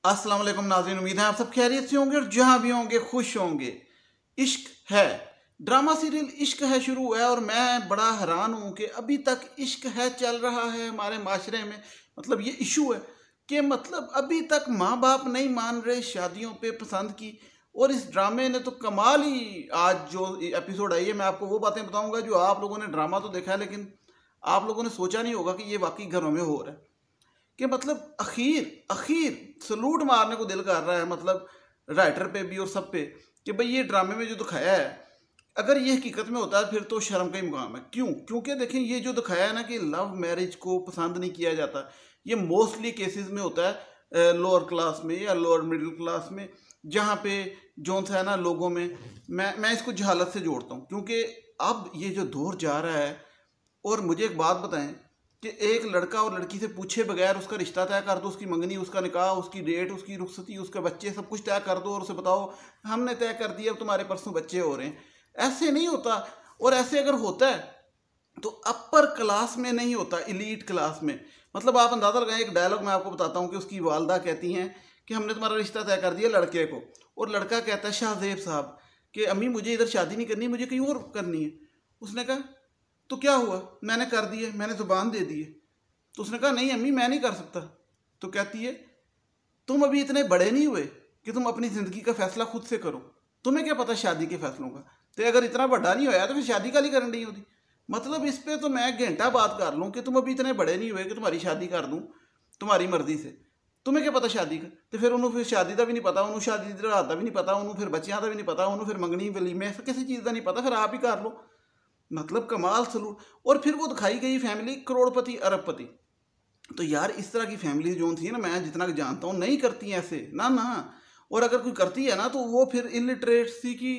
अस्सलाम वालेकुम नाज़रीन, उम्मीद है आप सब खैरियत से होंगे और जहां भी होंगे खुश होंगे। इश्क है ड्रामा सीरियल इश्क है शुरू हुआ है और मैं बड़ा हैरान हूं कि अभी तक इश्क है चल रहा है हमारे माशरे में। मतलब ये इशू है कि मतलब अभी तक माँ बाप नहीं मान रहे शादियों पे पसंद की। और इस ड्रामे ने तो कमाल ही, आज जो एपिसोड आई है मैं आपको वो बातें बताऊंगा जो आप लोगों ने ड्रामा तो देखा है लेकिन आप लोगों ने सोचा नहीं होगा कि ये वाकई घरों में हो रहा है। कि मतलब अखीर अखीर सलूट मारने को दिल कर रहा है, मतलब राइटर पे भी और सब पे, कि भाई ये ड्रामे में जो दिखाया है अगर ये हकीकत में होता है फिर तो शर्म का ही मुकाम है। क्यों? क्योंकि देखें ये जो दिखाया है ना कि लव मैरिज को पसंद नहीं किया जाता, ये मोस्टली केसेस में होता है लोअर क्लास में या लोअर मिडिल क्लास में, जहाँ पे जो है ना लोगों में। मैं इसको जहालत से जोड़ता हूँ क्योंकि अब ये जो दौर जा रहा है। और मुझे एक बात बताएं कि एक लड़का और लड़की से पूछे बगैर उसका रिश्ता तय कर दो, उसकी मंगनी, उसका निकाह, उसकी डेट, उसकी रुखसती, उसके बच्चे, सब कुछ तय कर दो और उसे बताओ हमने तय कर दिया अब तुम्हारे परसों बच्चे हो रहे हैं। ऐसे नहीं होता। और ऐसे अगर होता है तो अपर क्लास में नहीं होता, इलीट क्लास में। मतलब आप अंदाज़ा लगाएं, एक डायलॉग मैं आपको बताता हूँ कि उसकी वालदा कहती हैं कि हमने तुम्हारा रिश्ता तय कर दिया लड़के को, और लड़का कहता है शाहजेब साहब कि अम्मी मुझे इधर शादी नहीं करनी, मुझे कहीं और करनी है। उसने कहा तो क्या हुआ, मैंने कर दिए, मैंने जुबान दे दी है। तो उसने कहा नहीं अम्मी मैं नहीं कर सकता। तो कहती है तुम अभी इतने बड़े नहीं हुए कि तुम अपनी ज़िंदगी का फैसला खुद से करो, तुम्हें क्या पता शादी के फैसलों का। तो अगर इतना बड़ा नहीं होया तो फिर शादी का नहीं करनी नहीं होती। मतलब इस पर तो मैं घंटा बात कर लूँ कि तुम अभी इतने बड़े नहीं हुए कि तुम्हारी शादी कर दूँ तुम्हारी मर्जी से, तुम्हें क्या पता शादी का। तो फिर उन्होंने फिर शादी का भी नहीं पता, उन्होंने शादी की रात का भी नहीं पता, उन्होंने फिर बच्चों का भी नहीं पता, उन्होंने फिर मंगनी वलीमे किसी चीज़ का नहीं पता, फिर आप ही कर लो। मतलब कमाल सलूट। और फिर वो दिखाई गई फैमिली करोड़पति अरबपति। तो यार इस तरह की फैमिली जो थी ना, मैं जितना जानता हूँ नहीं करती ऐसे ना ना। और अगर कोई करती है ना तो वो फिर इलिटरेसी की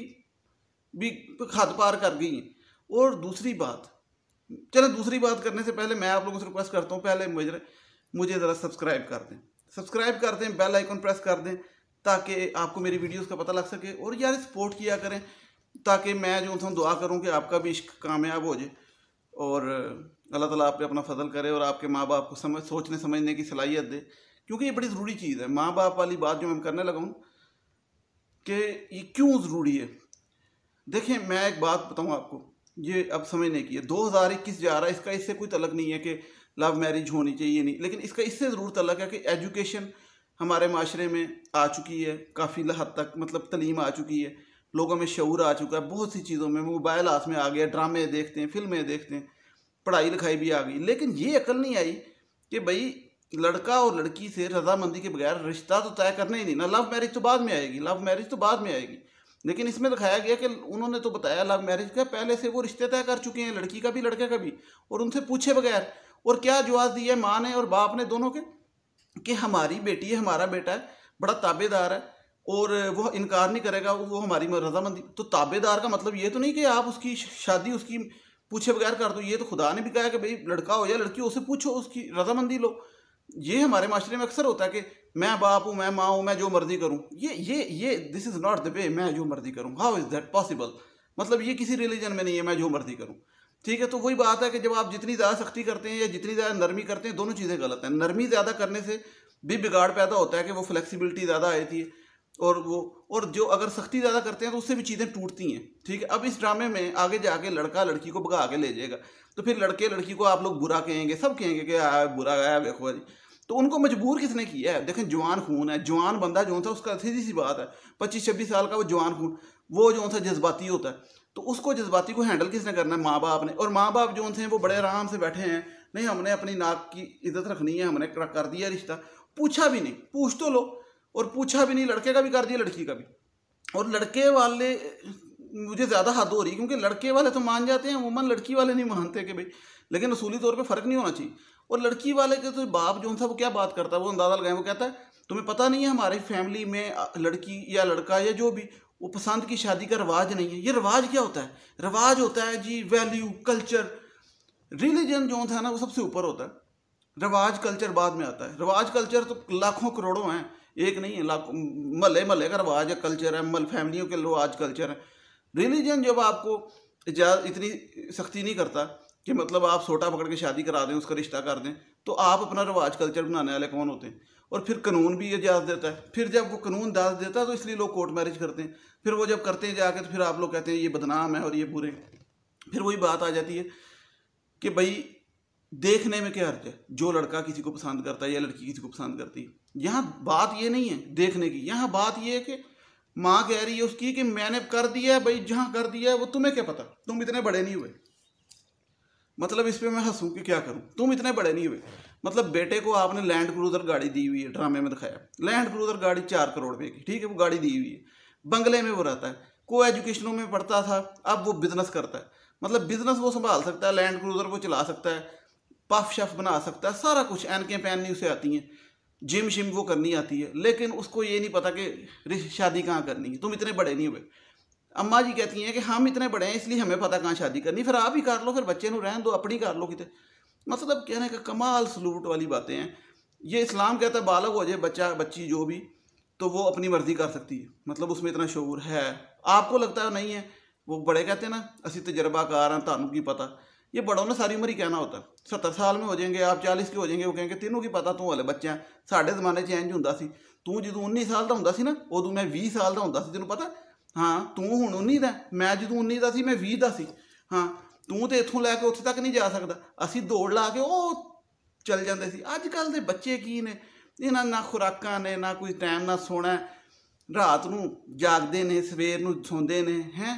भी हद पार कर गई है। और दूसरी बात, चलो दूसरी बात करने से पहले मैं आप लोगों से रिक्वेस्ट करता हूँ, पहले मुझे ज़रा सब्सक्राइब कर दें, बेल आइकन प्रेस कर दें ताकि आपको मेरी वीडियोस का पता लग सके। और यार सपोर्ट किया करें ताकि मैं जो हूँ दुआ करूँ कि आपका भी इश्क कामयाब हो जाए और अल्लाह ताला आप पे अपना फजल करे और आपके माँ बाप को सोचने समझने की सलाहियत दे, क्योंकि ये बड़ी ज़रूरी चीज़ है। माँ बाप वाली बात जो मैं करने लगा हूँ कि ये क्यों ज़रूरी है। देखें मैं एक बात बताऊँ आपको, ये अब समझने की है। 2021 जा रहा है, इसका इससे कोई तलक नहीं है कि लव मैरिज होनी चाहिए नहीं, लेकिन इसका इससे ज़रूर तलक है कि एजुकेशन हमारे माशरे में आ चुकी है काफ़ी हद तक, मतलब तलीम आ चुकी है, लोगों में शऊर आ चुका है, बहुत सी चीज़ों में मोबाइल हाथ में आ गया, ड्रामे देखते हैं, फिल्में देखते हैं, पढ़ाई लिखाई भी आ गई। लेकिन ये अकल नहीं आई कि भाई लड़का और लड़की से रजामंदी के बगैर रिश्ता तो तय करना ही नहीं ना। लव मैरिज तो बाद में आएगी, लव मैरिज तो बाद में आएगी। लेकिन इसमें दिखाया गया कि उन्होंने तो बताया लव मैरिज का पहले से वो रिश्ते तय कर चुके हैं, लड़की का भी लड़के का भी, और उनसे पूछे बगैर। और क्या जवाब दिया माँ ने और बाप ने दोनों के कि हमारी बेटी है, हमारा बेटा है, बड़ा ताबेदार है और वो इनकार नहीं करेगा, वो हमारी रजामंदी। तो ताबेदार का मतलब ये तो नहीं कि आप उसकी शादी उसकी पूछे बगैर कर दो। ये तो खुदा ने भी कहा कि भाई लड़का हो या लड़की हो उससे पूछो, उसकी रजामंदी लो। ये हमारे माशरे में अक्सर होता है कि मैं बाप हूँ, मैं माँ हूँ, मैं जो मर्जी करूँ। ये this is not the way, मैं जो मर्जी करूँ। How is that possible? मतलब ये किसी रिलीजन में नहीं है मैं जो मर्जी करूँ। ठीक है, तो वही बात है कि जब आप जितनी ज़्यादा सख्ती करते हैं या जितनी ज़्यादा नरमी करते हैं, दोनों चीज़ें गलत हैं। नरमी ज़्यादा करने से भी बिगाड़ पैदा होता है कि वो फ्लेक्सिबिलिटी ज़्यादा आई थी, और जो अगर सख्ती ज़्यादा करते हैं तो उससे भी चीज़ें टूटती हैं। ठीक है, अब इस ड्रामे में आगे जाके लड़का लड़की को भगा के ले जाएगा, तो फिर लड़के लड़की को आप लोग बुरा कहेंगे, सब कहेंगे कि बुरा गया देखो जी। तो उनको मजबूर किसने किया है? देखें जवान खून है, जवान बंदा जो था उसका सीधी सी बात है 25-26 साल का वो जवान खून, वो जो था जज्बाती होता है। तो उसको जज्बाती को हैंडल किसने करना है? माँ बाप ने। और माँ बाप जो थे वो बड़े आराम से बैठे हैं, नहीं हमने अपनी नाक की इज्जत रखनी है, हमने कर दिया रिश्ता, पूछा भी नहीं, पूछ तो लो। और पूछा भी नहीं, लड़के का भी कर दिया लड़की का भी। और लड़के वाले मुझे ज़्यादा हद हो रही, क्योंकि लड़के वाले तो मान जाते हैं अमूमन, लड़की वाले नहीं मानते कि भाई, लेकिन असूली तौर पे फ़र्क नहीं होना चाहिए। और लड़की वाले के तो बाप जो था वो क्या बात करता है, वो अंदाज़ा लगाए, वो कहता है तुम्हें पता नहीं है हमारी फैमिली में लड़की या लड़का या जो भी वो पसंद की शादी का रिवाज नहीं है। ये रिवाज क्या होता है? रिवाज होता है जी वैल्यू, कल्चर, रिलीजन जो था ना वो सबसे ऊपर होता है, रिवाज कल्चर बाद में आता है। रिवाज कल्चर तो लाखों करोड़ों हैं, एक नहीं है, लाखों महल्ले महल्ले का रिवाज है, कल्चर है, फैमिलियों के रिवाज कल्चर है। रिलीजन जब आपको इतनी सख्ती नहीं करता कि मतलब आप सोटा पकड़ के शादी करा दें, उसका रिश्ता कर दें, तो आप अपना रिवाज कल्चर बनाने वाले कौन होते हैं? और फिर कानून भी इजाज़त देता है। फिर जब वो कानून इजाज़त देता है तो इसलिए लोग कोर्ट मैरिज करते हैं। फिर वो जब करते हैं जाके तो फिर आप लोग कहते हैं ये बदनाम है और ये बुरे। फिर वही बात आ जाती है कि भाई देखने में क्या अर्थ है, जो लड़का किसी को पसंद करता है या लड़की किसी को पसंद करती है, यहाँ बात ये नहीं है देखने की, यहाँ बात ये है कि माँ कह रही है उसकी कि मैंने कर दिया है भाई, जहाँ कर दिया है वो तुम्हें क्या पता, तुम इतने बड़े नहीं हुए। मतलब इस पर मैं हंसूं कि क्या करूं, तुम इतने बड़े नहीं हुए। मतलब बेटे को आपने लैंड क्रूजर गाड़ी दी हुई है, ड्रामे में दिखाया लैंड क्रूजर गाड़ी 4 करोड़ रुपए की, ठीक है, वो गाड़ी दी हुई है, बंगले में वो रहता है, को एजुकेशनों में पढ़ता था, अब वो बिजनेस करता है। मतलब बिजनेस वो संभाल सकता है, लैंड क्रूजर वो चला सकता है, पफ शफ बना सकता है, सारा कुछ, एनकें पहननी उसे आती हैं, जिम शिम वो करनी आती है, लेकिन उसको ये नहीं पता कि शादी कहाँ करनी है। तुम इतने बड़े नहीं हुए। अम्मा जी कहती हैं कि हम इतने बड़े हैं इसलिए हमें पता कहाँ शादी करनी, फिर आप ही कर लो, फिर बच्चे को रहने दो, अपनी कर लो किते। मतलब कहने का कमाल सलूट वाली बातें हैं। ये इस्लाम कहता है बालग हो जाए बच्चा बच्ची जो भी, तो वो अपनी मर्जी कर सकती है, मतलब उसमें इतना शऊर है। आपको लगता है नहीं है, वो बड़े कहते हैं ना असी तजर्बाकार हैं, तानू की पता। ये बड़ों ने सारी उम्र ही कहना होता है। 70 साल में हो जाएंगे आप, 40 के हो जाएंगे, वो कहेंगे तेनों की पता, तू हले बच्चा। साढ़े जमाने चेंज होंदा सी, तू जो 19 साल का होंदा सी ना, उदों मैं 20 साल का होंदा सी, तेनों पता। हाँ तू हुण 19 दा, मैं जो 19 का सी मैं 20 का सी। हाँ तू तो इत्थों लैके उत्थे तक नहीं जा सकता, असी दौड़ ला के ਉਹ चल जाते सी। अजकल के बच्चे की ने, इन्हां ना खुराकां ने, ना कोई टाइम ना सोना, रात नूं जागदे ने, सवेर नूं सौंदे ने, हैं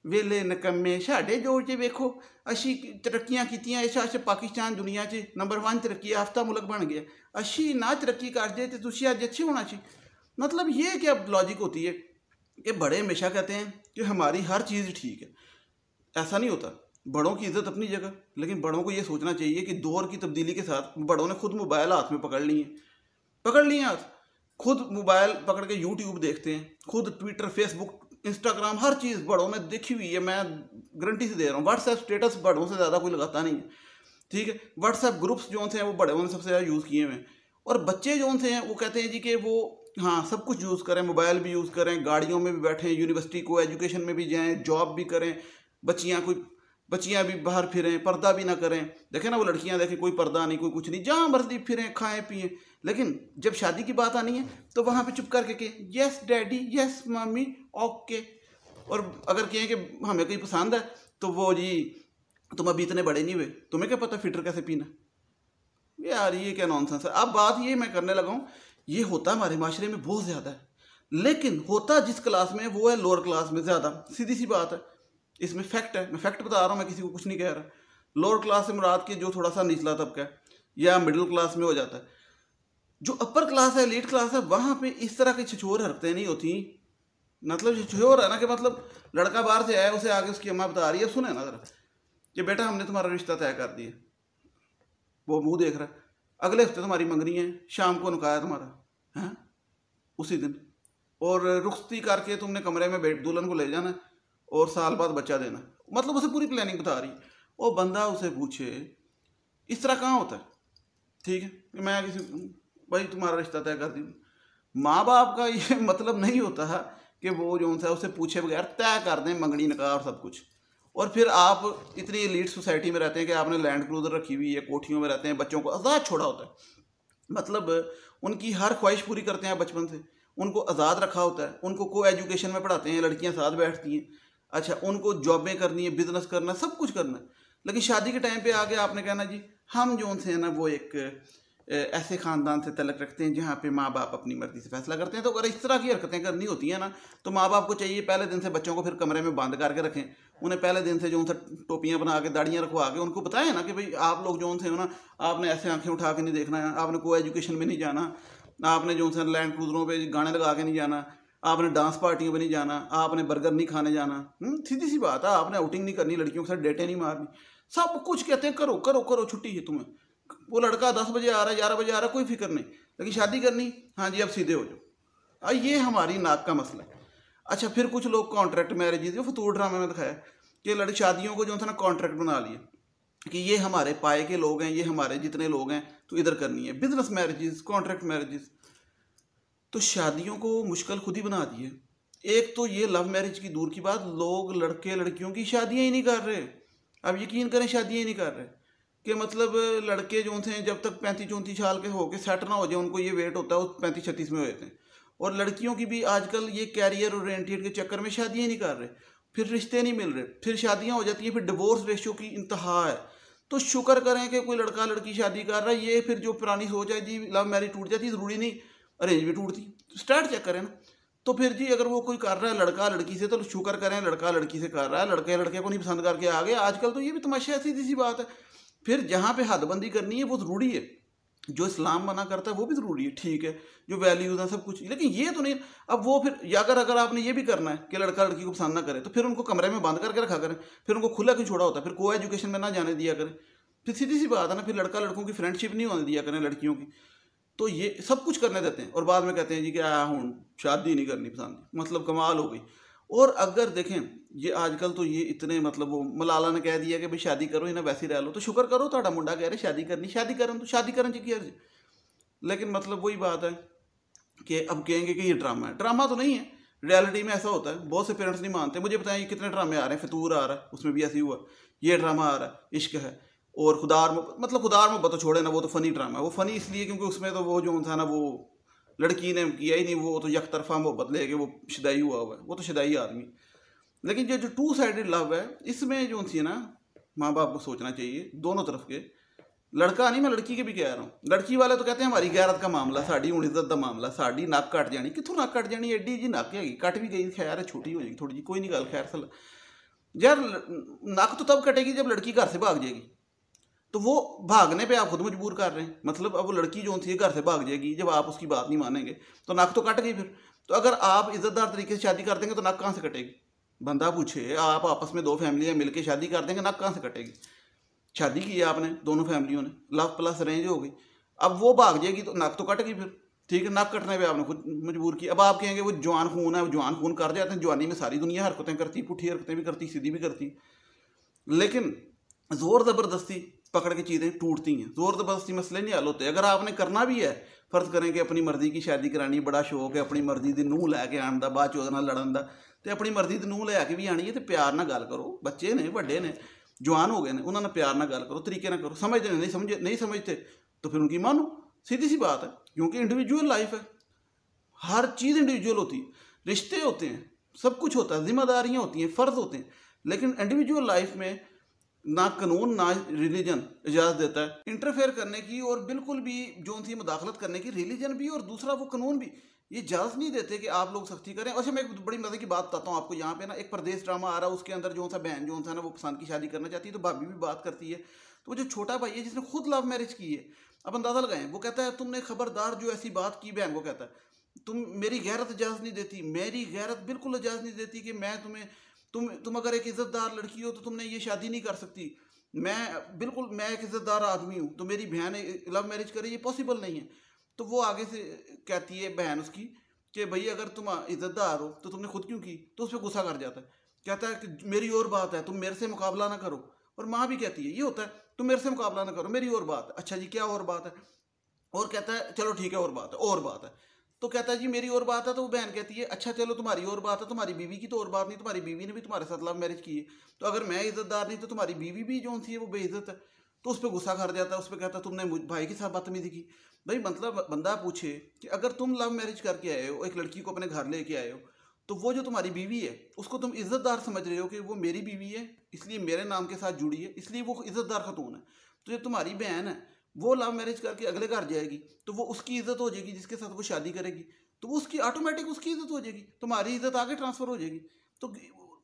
वेले नकम्मे। साडे जोर च वेखो असी तरक्कियां कीतियां, इस पाकिस्तान दुनिया च नंबर 1 तरक्की याफ्ता मुल्क बन गया। असी ना तरक्की करदे ते तुसीं अज अच्छे होना सी। मतलब ये क्या लॉजिक होती है कि बड़े हमेशा कहते हैं कि हमारी हर चीज़ ठीक है। ऐसा नहीं होता। बड़ों की इज्जत अपनी जगह, लेकिन बड़ों को ये सोचना चाहिए कि दौर की तब्दीली के साथ बड़ों ने खुद मोबाइल हाथ में पकड़ लिए हाथ, खुद मोबाइल पकड़ के यूट्यूब देखते हैं, खुद ट्विटर फेसबुक इंस्टाग्राम हर चीज़ बड़ों ने देखी हुई है। मैं गारंटी से दे रहा हूँ, व्हाट्सएप स्टेटस बड़ों से ज़्यादा कोई लगाता नहीं है, ठीक है। व्हाट्सएप ग्रुप्स जो से हैं वो बड़ों ने सबसे ज़्यादा यूज़ किए हुए हैं। और बच्चे जो से हैं वो कहते हैं जी कि वो हाँ सब कुछ यूज़ करें, मोबाइल भी यूज़ करें, गाड़ियों में भी बैठें, यूनिवर्सिटी को एजुकेशन में भी जाएँ, जॉब भी करें, बच्चियाँ भी बाहर फिरें, पर्दा भी ना करें। देखें ना वो लड़कियाँ, देखें कोई पर्दा नहीं, कोई कुछ नहीं, जहाँ मर्जी फिरें, खाएं पिएं। लेकिन जब शादी की बात आनी है तो वहाँ पे चुप करके कहें yes daddy, yes mummy, okay. और अगर कहें कि हमें कोई पसंद है तो वो जी तुम अभी इतने बड़े नहीं हुए, तुम्हें क्या पता फिल्टर कैसे पीना। यार ये क्या नॉनसेंस है। अब बात ये मैं करने लगा हूँ, ये होता हमारे माशरे में बहुत ज़्यादा है, लेकिन होता जिस क्लास में वो है लोअर क्लास में ज़्यादा। सीधी सी बात है, इसमें फैक्ट है, मैं फैक्ट बता रहा हूँ, मैं किसी को कुछ नहीं कह रहा। लोअर क्लास से मुराद के जो थोड़ा सा निचला तबका है या मिडिल क्लास में हो जाता है। जो अपर क्लास है, एलीट क्लास है, वहाँ पे इस तरह की छिछोर हरकतें नहीं होती। मतलब छिछोर है ना कि मतलब लड़का बाहर से आया, उसे आगे उसकी अम्मा बता रही है, सुने ना जरा कि बेटा हमने तुम्हारा रिश्ता तय कर दिया, वो मुँह देख रहा है, अगले हफ्ते तुम्हारी मंगनी है, शाम को निकाह है तुम्हारा, हैं उसी दिन, और रुखसती करके तुमने कमरे में दुल्हन को ले जाना और साल बाद बच्चा देना। मतलब उसे पूरी प्लानिंग बता रही है। वो बंदा उसे पूछे इस तरह कहाँ होता है, ठीक है, कि मैं किसी भाई तुम्हारा रिश्ता तय कर दी। माँ बाप का ये मतलब नहीं होता है कि वो जो सा उसे पूछे बगैर तय कर दें मंगनी निकाह और सब कुछ। और फिर आप इतनी एलीट सोसाइटी में रहते हैं कि आपने लैंड क्रूजर रखी हुई है, कोठियों में रहते हैं, बच्चों को आज़ाद छोड़ा होता है। मतलब उनकी हर ख्वाहिश पूरी करते हैं बचपन से, उनको आज़ाद रखा होता है, उनको को एजुकेशन में पढ़ाते हैं, लड़कियां साथ बैठती हैं, अच्छा उनको जॉबें करनी है, बिजनेस करना, सब कुछ करना है। लेकिन शादी के टाइम पे आके आपने कहना जी हम जो से हैं ना वो एक ऐसे ख़ानदान से तलक रखते हैं जहाँ पे माँ बाप अपनी मर्ज़ी से फैसला करते हैं। तो अगर इस तरह की हरकतें करनी होती हैं ना तो माँ बाप को चाहिए पहले दिन से बच्चों को फिर कमरे में बंद करके रखें। उन्हें पहले दिन से जो उनसे टोपियाँ बना के, दाढ़ियाँ रखवा के उनको बताएं ना कि भाई आप लोग जो उनसे हो ना, आपने ऐसे आंखें उठा के नहीं देखना है, आपने को एजुकेशन में नहीं जाना, आपने जो उनसे लैंड क्रूजरों पर गाने लगा के नहीं जाना, आपने डांस पार्टियों में नहीं जाना, आपने बर्गर नहीं खाने जाना। सीधी सी बात है, आपने आउटिंग नहीं करनी, लड़कियों के साथ डेटें नहीं मारनी, सब कुछ कहते हैं करो करो करो, छुट्टी है तुम्हें। वो लड़का 10 बजे आ रहा है, 11 बजे आ रहा है, कोई फिक्र नहीं, लेकिन शादी करनी, हाँ जी अब सीधे हो जाओ। ये हमारी नाक का मसला है। अच्छा फिर कुछ लोग कॉन्ट्रैक्ट मैरिजेज, जो फतूर ड्रामे में दिखाया कि लड़की शादियों को जो था ना कॉन्ट्रैक्ट बना लिया कि ये हमारे पाए के लोग हैं, ये हमारे जितने लोग हैं तो इधर करनी है, बिजनेस मैरिजेज, कॉन्ट्रैक्ट मैरिजेज। तो शादियों को मुश्किल खुद ही बना दी है। एक तो ये लव मैरिज की दूर की बात, लोग लड़के लड़कियों की शादियाँ ही नहीं कर रहे। अब यकीन करें शादियाँ ही नहीं कर रहे कि मतलब लड़के जो थे जब तक 35-34 साल के होके सेट ना हो जाए, उनको ये वेट होता है वो 35-36 में हो जाते हैं। और लड़कियों की भी आजकल ये कैरियर ओरिएंटेड के चक्कर में शादियाँ नहीं कर रहे, फिर रिश्ते नहीं मिल रहे, फिर शादियाँ हो जाती हैं, फिर डिवोर्स रेशियो की इंतहा है। तो शुक्र करें कि कोई लड़का लड़की शादी कर रहा है। ये फिर जो पुरानी सोच है जी लव मैरिज टूट जाती, ज़रूरी नहीं अरेंज भी टूटती, स्टार्ट चेक करें ना। तो फिर जी अगर वो कोई कर रहा है लड़का लड़की से, तो शुक्र करें लड़का लड़की से कर रहा है, लड़के लड़के को नहीं पसंद करके आ गए। आजकल तो ये भी तमाशा है, सीधी सी बात है। फिर जहाँ पे हदबंदी करनी है वो ज़रूरी है, जो इस्लाम मना करता है वो भी ज़रूरी है, ठीक है, जो वैल्यूज़ हैं सब कुछ, लेकिन ये तो नहीं। अब वो फिर या अगर आपने ये भी करना है कि लड़का लड़की को पसंद ना करे, तो फिर उनको कमरे में बंद करके रखा करें, फिर उनको खुला क्यों छोड़ा होता है, फिर को एजुकेशन में ना जाने दिया करें। फिर सीधी सी बात है ना, फिर लड़का लड़कों की फ्रेंडशिप नहीं होने दिया करें लड़कियों की। तो ये सब कुछ करने देते हैं और बाद में कहते हैं जी क्या हूँ शादी नहीं करनी पसंद, मतलब कमाल हो गई। और अगर देखें ये आजकल तो ये इतने मतलब वो मलाला ने कह दिया कि भाई शादी करो, इन्हें वैसे रह लो, तो शुक्र करो ਤੁਹਾਡਾ मुंडा कह रहे शादी करनी, शादी करें तो शादी करें जी क्या। लेकिन मतलब वही बात है कि अब कहेंगे कि ये ड्रामा है, ड्रामा तो नहीं है, रियलिटी में ऐसा होता है। बहुत से पेरेंट्स नहीं मानते। मुझे बताएं कितने ड्रामे आ रहे हैं, फितूर आ रहा है उसमें भी ऐसे ही हुआ, ये ड्रामा आ रहा है, इश्क है, और खुदार मतलब खुदार में तो छोड़े ना, वो तो फ़नी ड्रामा है। वो फ़नी इसलिए क्योंकि उसमें तो वो जो था ना वो लड़की ने किया ही नहीं, वो तो एक तरफा मोहब्बत लेके वो शुदाई हुआ है, वो तो शुदाई आदमी। लेकिन ये जो 2 साइडेड लव है, इसमें जो थी ना माँ बाप को सोचना चाहिए दोनों तरफ के। लड़का नहीं, मैं लड़की के भी कह रहा हूँ। लड़की वाले तो कहते हैं हमारी गैरत का मामला, साड़ी हुण इज्जत का मामला, साड़ी नक कट जानी, कितों नक कट जानी, एडी जी नक हैगी, कट भी गई खैर है, छोटी हो जाएगी थोड़ी जी, कोई नहीं गल खैर सल यार। नक तो तब कटेगी जब लड़की घर से भाग जाएगी, तो वो भागने पे आप खुद मजबूर कर रहे हैं। मतलब अब वो लड़की जो थी घर से भाग जाएगी, जब आप उसकी बात नहीं मानेंगे तो नक तो कट गई फिर। तो अगर आप इज्जतदार तरीके से शादी कर देंगे तो नक कहाँ से कटेगी? बंदा पूछे, आप आपस में 2 फैमिलियाँ मिलकर शादी कर देंगे, नक कहाँ से कटेगी? शादी की है आपने, दोनों फैमिलियों ने, लव प्लस अरेंज हो गई, अब वो भाग जाएगी तो नक तो कट गई फिर, ठीक है। नक कटने पे आपने खुद मजबूर किया। अब आप कहेंगे वो जवान खून है, वो जवान खून कर जाते हैं, जवानी में सारी दुनिया हरकतें करती, पुठी हरकतें भी करती, सीधी भी करती, लेकिन जोर ज़बरदस्ती पकड़ के चीज़ें टूटती हैं। जोर ज़बरदस्ती मसले नहीं हल होते। अगर आपने करना भी है, फर्ज करें कि अपनी मर्जी की शादी करानी, बड़ा शौक है अपनी मर्जी की नूह लैके आने का, बाद चौधरी लड़न का, तो अपनी मर्जी की नूह लैके भी आनी है तो प्यार ना गल करो। बच्चे ने, बड़े ने, जवान हो गए ने, उन्होंने प्यार ना गल करो, तरीके ना करो। समझते नहीं समझते तो फिर उनकी मानो, सीधी सी बात है। क्योंकि इंडिविजुअल लाइफ है, हर चीज़ इंडिविजुअल होती है, रिश्ते होते हैं, सब कुछ होता है, जिम्मेदारियाँ होती हैं, फ़र्ज होते हैं। लेकिन इंडिविजुअल लाइफ में ना कानून ना रिलीजन इजाज़त देता है इंटरफेयर करने की, और बिल्कुल भी जो थी मुदाखलत करने की। रिलीजन भी और दूसरा वो कानून भी ये इजाज़त नहीं देते कि आप लोग सख्ती करें। अच्छा मैं एक बड़ी मज़े की बात बताता हूँ आपको। यहाँ पे ना एक परदेश ड्रामा आ रहा है, उसके अंदर जो सा बहन जो था ना वो पसंद की शादी करना चाहती है, तो भाभी भी बात करती है। तो वो जो छोटा भाई है जिसने खुद लव मैरिज की है, अब अंदाज़ा लगाएं, वो कहता है तुमने खबरदार जो ऐसी बात की, बहन को कहता है तुम, मेरी गैरत इजाज़त नहीं देती, मेरी गैरत बिल्कुल इजाज़त नहीं देती कि मैं तुम्हें, तुम अगर एक इज़्ज़तदार लड़की हो तो तुमने ये शादी नहीं कर सकती। मैं एक इज़्ज़तदार आदमी हूँ, तो मेरी बहन लव मैरिज करे, ये पॉसिबल नहीं है। तो वो आगे से कहती है बहन उसकी कि भाई अगर तुम इज़्ज़तदार हो तो तुमने खुद क्यों की? तो उस पर गुस्सा कर जाता है, कहता है कि मेरी और बात है, तुम मेरे से मुकाबला ना करो। और माँ भी कहती है ये होता है, तुम मेरे से मुकाबला ना करो, मेरी और बात है। अच्छा जी क्या और बात है? और कहता है चलो ठीक है और बात है, और बात है। तो कहता है जी मेरी और बात है। तो वो बहन कहती है अच्छा चलो तुम्हारी और बात है, तुम्हारी बीवी की तो और बात नहीं, तुम्हारी बीवी ने भी तुम्हारे साथ लव मैरिज की है, तो अगर मैं इज्जतदार नहीं तो तुम्हारी बीवी भी जो थी वो बेइज्जत है। तो उस पर गुस्सा कर जाता है, उस पर कहता है तुमने भाई के साथ बदतमीजी की। भाई मतलब बंदा पूछे कि अगर तुम लव मैरिज करके आए हो, एक लड़की को अपने घर लेके आए हो, तो वो जो तुम्हारी बीवी है उसको तुम इज्जतदार समझ रहे हो कि वो मेरी बीवी है इसलिए मेरे नाम के साथ जुड़ी है, इसलिए वो इज्जतदार खतून है। तो जो तुम्हारी बहन है वो लव मैरिज करके अगले घर जाएगी तो वो उसकी इज्जत हो जाएगी जिसके साथ वो शादी करेगी, तो वो उसकी ऑटोमेटिक उसकी इज्जत हो जाएगी, तुम्हारी इज्जत आगे ट्रांसफ़र हो जाएगी। तो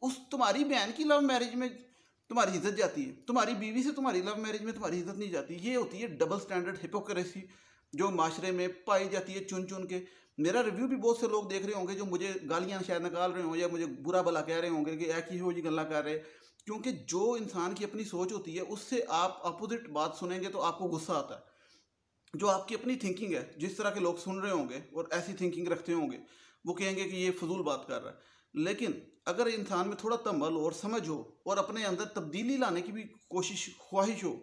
उस तुम्हारी बहन की लव मैरिज में तुम्हारी इज्जत जाती है, तुम्हारी बीवी से तुम्हारी लव मैरिज में तुम्हारी इज्जत नहीं जाती। ये होती है डबल स्टैंडर्ड हिपोक्रेसी जो माशरे में पाई जाती है चुन चुन के। मेरा रिव्यू भी बहुत से लोग देख रहे होंगे जो मुझे गालियाँ शायद निकाल रहे हों या मुझे बुरा भला कह रहे होंगे कि एक ही हो जी गल्ला कर रहे, क्योंकि जो इंसान की अपनी सोच होती है उससे आप अपोजिट बात सुनेंगे तो आपको गुस्सा आता है। जो आपकी अपनी थिंकिंग है, जिस तरह के लोग सुन रहे होंगे और ऐसी थिंकिंग रखते होंगे, वो कहेंगे कि ये फजूल बात कर रहा है। लेकिन अगर इंसान में थोड़ा तमल और समझ हो और अपने अंदर तब्दीली लाने की भी कोशिश ख्वाहिश हो,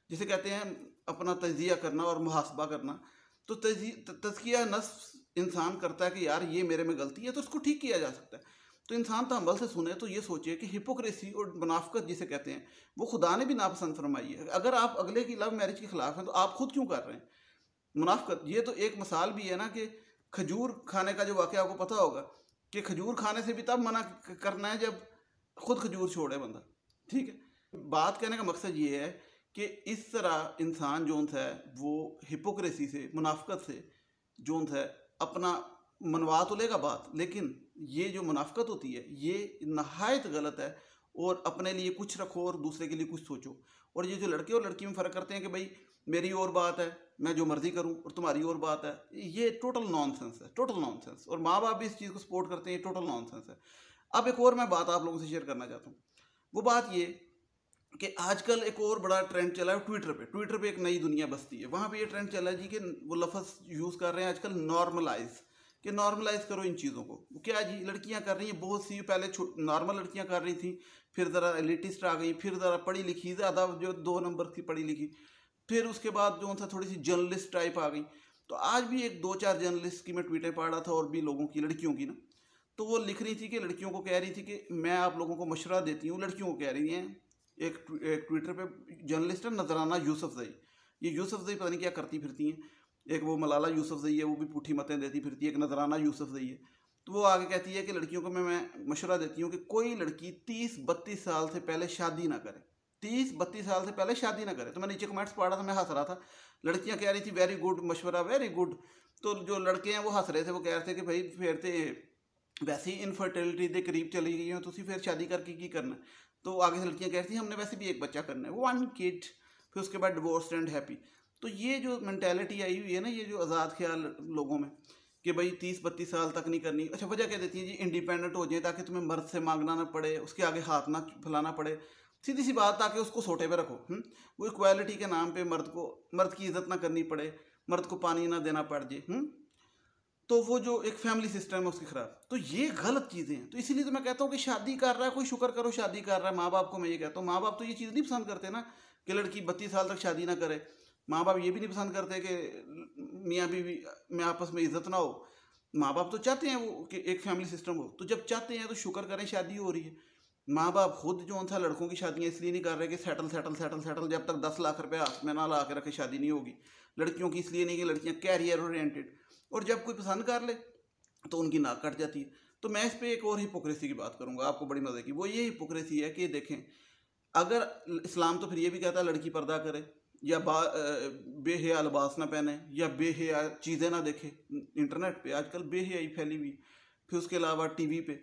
जिसे कहते हैं अपना तजिया करना और मुहासबा करना, तो तज़किया नफ्स इंसान करता है कि यार ये मेरे में गलती है तो उसको ठीक किया जा सकता है। तो इंसान तहम्मुल से सुने तो ये सोचे कि हिपोक्रेसी और मुनाफिकत जिसे कहते हैं वो खुदा ने भी नापसंद फरमाई है। अगर आप अगले की लव मैरिज के खिलाफ हैं तो आप खुद क्यों कर रहे हैं मुनाफिकत? ये तो एक मिसाल भी है ना कि खजूर खाने का जो वाक़या आपको पता होगा कि खजूर खाने से भी तब मना करना है जब खुद खजूर छोड़े बंदा। ठीक है, बात कहने का मकसद ये है कि इस तरह इंसान जोन है वो हिपोक्रेसी से, मुनाफिकत से जोन है अपना मनवा तो लेगा बात, लेकिन ये जो मुनाफिकत होती है ये नहायत गलत है। और अपने लिए कुछ रखो और दूसरे के लिए कुछ सोचो। और ये जो लड़के और लड़की में फ़र्क करते हैं कि भाई मेरी और बात है, मैं जो मर्ज़ी करूं, और तुम्हारी और बात है, ये टोटल नॉनसेंस है, टोटल नॉनसेंस। और माँ बाप भी इस चीज़ को सपोर्ट करते हैं, ये टोटल नॉनसेंस है। अब एक और मैं बात आप लोगों से शेयर करना चाहता हूँ। वो बात ये कि आजकल एक और बड़ा ट्रेंड चला है ट्विटर पे एक नई दुनिया बसती है। वहाँ पे ये ट्रेंड चला है जी कि वो लफ्ज़ यूज़ कर रहे हैं आजकल नॉर्मलाइज, कि नॉर्मलाइज करो इन चीज़ों को। क्या जी, लड़कियां कर रही हैं बहुत सी, पहले नॉर्मल लड़कियां कर रही थी, फिर ज़रा एलिटिस्ट आ गई, फिर ज़रा पढ़ी लिखी ज़्यादा जो 2 नंबर की पढ़ी लिखी, फिर उसके बाद जो था थोड़ी सी जर्नलिस्ट टाइप आ गई। तो आज भी एक 2-4 जर्नलिस्ट की मैं ट्वीटें पढ़ रहा था और भी लोगों की, लड़कियों की ना, तो वो लिख रही थी कि लड़कियों को कह रही थी कि मैं आप लोगों को मशवरा देती हूँ, लड़कियों को कह रही हैं। एक ट्विटर पे जर्नलिस्ट है नजराना यूसुफजई, ये यूसुफजई पता नहीं क्या करती फिरती हैं। एक वो मलाला यूसुफजई है, वो भी पुठी मतें देती फिरती है। एक नजराना यूसुफजई है। तो वो आगे कहती है कि लड़कियों को मैं मशवरा देती हूँ कि कोई लड़की 30-32 साल से पहले शादी ना करे, 30-32 साल से पहले शादी ना करे। तो मैं नीचे कमेंट्स पढ़ रहा था, मैं हंस रहा था। लड़कियां कह रही थी वेरी गुड मशवरा, वेरी गुड। तो जो लड़के हैं वो हंस रहे थे, वो कह रहे थे कि भाई फिर तो वैसे ही इनफर्टिलिटी के करीब चली गई हो, तो फिर शादी करके की करना। तो आगे से लड़कियां कह रही थी हमने वैसे भी एक बच्चा करना है, 1 किड, फिर उसके बाद डिवोर्स एंड हैप्पी। तो ये जो मैंटेलिटी आई हुई है ना, ये जो आज़ाद ख्याल लोगों में कि भाई 30-32 साल तक नहीं करनी। अच्छा, वजह क्या देती है जी, इंडिपेंडेंट हो जाए ताकि तुम्हें मर्द से मांगना ना पड़े, उसके आगे हाथ ना फैलाना पड़े, सीधी सी बात, ताकि उसको सोटे पे रखो। वो इक्वालिटी के नाम पे मर्द की इज्जत ना करनी पड़े, मर्द को पानी ना देना पड़ जाए। तो वो जो एक फैमिली सिस्टम है उसकी खराब। तो ये गलत चीज़ें हैं। तो इसीलिए तो मैं कहता हूँ कि शादी कर रहा है कोई, शुक्र करो शादी कर रहा है। माँ बाप को मैं ये कहता हूँ, माँ बाप तो ये चीज़ नहीं पसंद करते ना कि लड़की 32 साल तक शादी ना करे। माँ बाप ये भी नहीं पसंद करते कि मियाँ बीवी में आपस में इज्जत ना हो। माँ बाप तो चाहते हैं वो कि एक फैमिली सिस्टम हो। तो जब चाहते हैं तो शुक्र करें शादी हो रही है। माँ बाप खुद जो था लड़कों की शादियाँ इसलिए नहीं कर रहे कि सेटल सेटल सेटल सेटल, जब तक 10 लाख रुपये हाथ में ना ला के रखे शादी नहीं होगी। लड़कियों की इसलिए नहीं कि लड़कियाँ कैरियर ओरिएंटेड, और जब कोई पसंद कर ले तो उनकी नाक कट जाती है। तो मैं इस पर एक और हिपोक्रेसी की बात करूंगा आपको बड़ी मज़े की। वो ये हिपोक्रेसी है कि देखें, अगर इस्लाम तो फिर ये भी कहता है लड़की पर्दा करे या बेहया लिबास ना पहने या बेहया चीज़ें ना देखे। इंटरनेट पे आजकल बेहयाई फैली हुई, फिर उसके अलावा टीवी पे।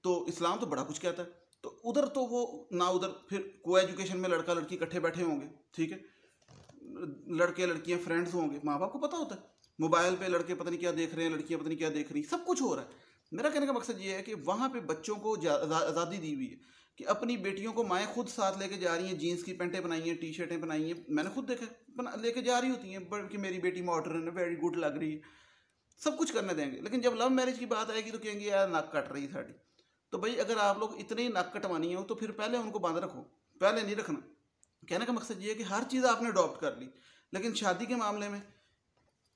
तो इस्लाम तो बड़ा कुछ कहता है। तो उधर तो वो ना, उधर फिर को एजुकेशन में लड़का लड़की इकट्ठे बैठे होंगे, ठीक है, लड़के लड़कियां फ्रेंड्स होंगे, माँ बाप को पता होता है। मोबाइल पे लड़के पता नहीं क्या देख रहे हैं, लड़कियां पता नहीं क्या देख रही, सब कुछ हो रहा है। मेरा कहने का मकसद ये है कि वहाँ पे बच्चों को आज़ादी दी हुई है कि अपनी बेटियों को माएँ खुद साथ लेके जा रही हैं, जीन्स की पैंटें बनाई हैं, टी शर्टें बनाई हैं, मैंने खुद देखा, लेके जा रही होती हैं, बल्कि मेरी बेटी मॉडर्न है, वेरी गुड लग रही है, सब कुछ करने देंगे। लेकिन जब लव मैरिज की बात आएगी तो कहेंगे यार नाक कट रही साड़ी। तो भाई अगर आप लोग इतने ही नाक कटवानी हो तो फिर पहले उनको बांध रखो, पहले नहीं रखना। कहने का मकसद ये है कि हर चीज़ आपने अडॉप्ट कर ली, लेकिन शादी के मामले में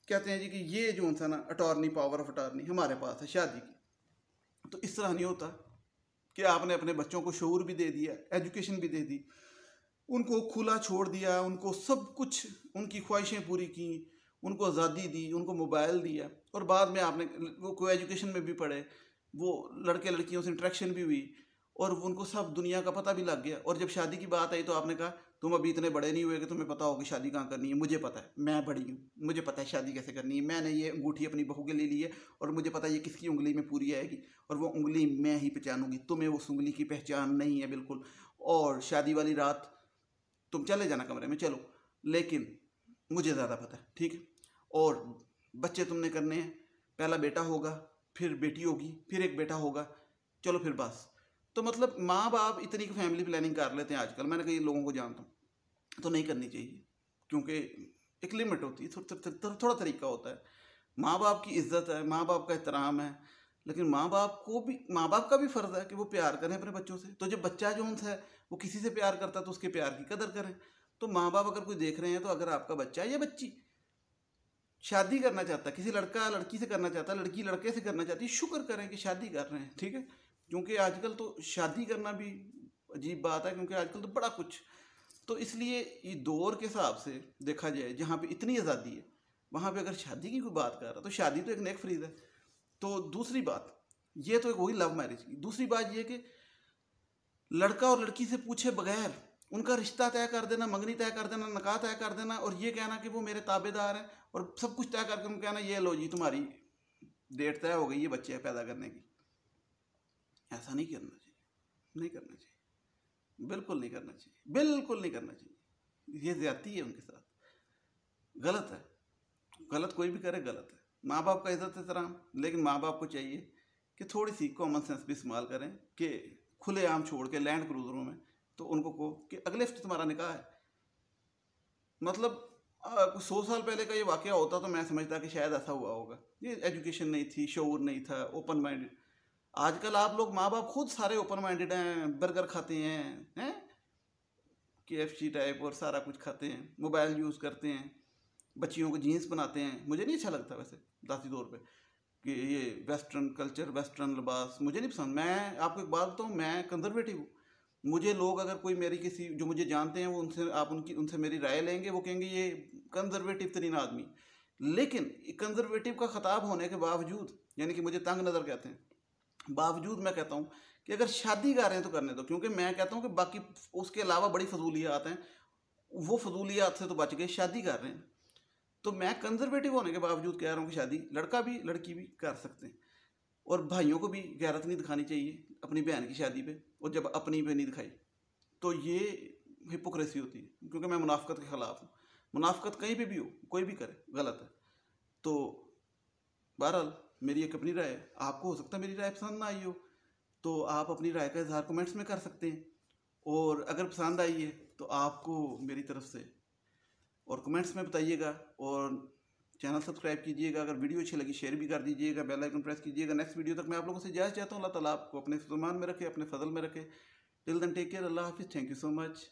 कहते हैं जी कि ये जो था ना अटॉर्नी, पावर ऑफ अटॉर्नी हमारे पास है शादी की। तो इस तरह नहीं होता कि आपने अपने बच्चों को शऊर भी दे दिया, एजुकेशन भी दे दी, उनको खुला छोड़ दिया, उनको सब कुछ, उनकी ख्वाहिशें पूरी की, उनको आज़ादी दी, उनको मोबाइल दिया, और बाद में आपने वो को एजुकेशन में भी पढ़े, वो लड़के लड़कियों से इंटरेक्शन भी हुई, और उनको सब दुनिया का पता भी लग गया। और जब शादी की बात आई तो आपने कहा तुम अभी इतने बड़े नहीं हुए कि तुम्हें पता हो कि शादी कहाँ करनी है। मुझे पता है, मैं बड़ी हूँ, मुझे पता है शादी कैसे करनी है। मैंने ये अंगूठी अपनी बहू के लिए ली है और मुझे पता है ये किसकी उंगली में पूरी आएगी, और वो उंगली मैं ही पहचानूंगी, तुम्हें उस उंगली की पहचान नहीं है बिल्कुल। और शादी वाली रात तुम चले जाना कमरे में, चलो, लेकिन मुझे ज़्यादा पता है, ठीक है। और बच्चे तुमने करने हैं, पहला बेटा होगा, फिर बेटी होगी, फिर एक बेटा होगा, चलो फिर बस। तो मतलब माँ बाप इतनी फैमिली प्लानिंग कर लेते हैं आजकल, मैंने कई लोगों को जानता हूँ। तो नहीं करनी चाहिए, क्योंकि एक लिमिट होती है, थोड़ा तरीका होता है। माँ बाप की इज्जत है, माँ बाप का एहतराम है, लेकिन माँ बाप का भी फ़र्ज़ है कि वो प्यार करें अपने बच्चों से। तो जब बच्चा जो है वो किसी से प्यार करता है तो उसके प्यार की कदर करें। तो माँ बाप अगर कोई देख रहे हैं, तो अगर आपका बच्चा या बच्ची शादी करना चाहता है, किसी लड़का लड़की से करना चाहता है, लड़की लड़के से करना चाहती है, शुक्र करें कि शादी कर रहे हैं, ठीक है। क्योंकि आजकल तो शादी करना भी अजीब बात है, क्योंकि आजकल तो बड़ा कुछ, तो इसलिए ये दौर के हिसाब से देखा जाए जहाँ पे इतनी आज़ादी है वहाँ पे अगर शादी की कोई बात कर रहा तो शादी तो एक नेक फ्रीज है। तो दूसरी बात ये तो एक वही लव मैरिज की। दूसरी बात ये कि लड़का और लड़की से पूछे बगैर उनका रिश्ता तय कर देना, मंगनी तय कर देना, निकाह तय कर देना और ये कहना कि वो मेरे ताबेदार हैं और सब कुछ तय करके उनको कहना ये लो जी तुम्हारी डेट तय हो गई है बच्चे पैदा करने की। ऐसा नहीं करना चाहिए, नहीं करना चाहिए, बिल्कुल नहीं करना चाहिए, बिल्कुल नहीं करना चाहिए। ये ज्यादती है उनके साथ, गलत है। गलत कोई भी करे गलत है। माँ बाप का इज्जत एहतराम, लेकिन माँ बाप को चाहिए कि थोड़ी सी कॉमन सेंस भी इस्तेमाल करें कि खुलेआम छोड़ के लैंड क्रूजरों में तो उनको को कि अगले हफ्ते तुम्हारा निकाह है। मतलब 100 साल पहले का ये वाकया होता तो मैं समझता कि शायद ऐसा हुआ होगा। ये एजुकेशन नहीं थी, शऊर नहीं था, ओपन माइंडेड। आजकल आप लोग माँ बाप खुद सारे ओपन माइंडेड हैं, बर्गर खाते हैं KFC टाइप और सारा कुछ खाते हैं, मोबाइल यूज़ करते हैं, बच्चियों को जीन्स बनाते हैं। मुझे नहीं अच्छा लगता वैसे दासी तौर पे कि ये वेस्टर्न कल्चर, वेस्टर्न लिबास मुझे नहीं पसंद। मैं आपको एक बात बताऊँ, मैं कंजर्वेटिव हूँ। मुझे लोग अगर कोई मेरी किसी जो मुझे जानते हैं वो उनसे मेरी राय लेंगे, वो कहेंगे ये कंजर्वेटिव तरीन आदमी। लेकिन कंजर्वेटिव का खिताब होने के बावजूद, यानी कि मुझे तंग नज़र कहते हैं, बावजूद मैं कहता हूँ कि अगर शादी कर रहे हैं तो करने दो। क्योंकि मैं कहता हूँ कि बाकी उसके अलावा बड़ी फजूलियात हैं, वो फजूलियात से तो बच गए, शादी कर रहे हैं। तो मैं कंजर्वेटिव होने के बावजूद कह रहा हूँ कि शादी लड़का भी लड़की भी कर सकते हैं। और भाइयों को भी गैरत नहीं दिखानी चाहिए अपनी बहन की शादी पे, और जब अपनी पे नहीं दिखाई तो ये हिपोक्रेसी होती है। क्योंकि मैं मुनाफकत के ख़िलाफ़ हूँ। मुनाफकत कहीं पे भी हो, कोई भी करे, गलत है। तो बहरहाल मेरी एक अपनी राय है, आपको हो सकता है मेरी राय पसंद ना आई हो, तो आप अपनी राय का इजहार कमेंट्स में कर सकते हैं। और अगर पसंद आई है तो आपको मेरी तरफ से और कमेंट्स में बताइएगा, और चैनल सब्सक्राइब कीजिएगा। अगर वीडियो अच्छी लगी शेयर भी कर दीजिएगा, बेल आइकन प्रेस कीजिएगा। नेक्स्ट वीडियो तक मैं आप लोगों से इजाज़त चाहता हूँ। अल्लाह ताला आपको अपने फ़रमान में रखे, अपने फजल में रखे। टिल देन टेक केयर, अल्लाह हाफिज़, थैंक यू सो मच।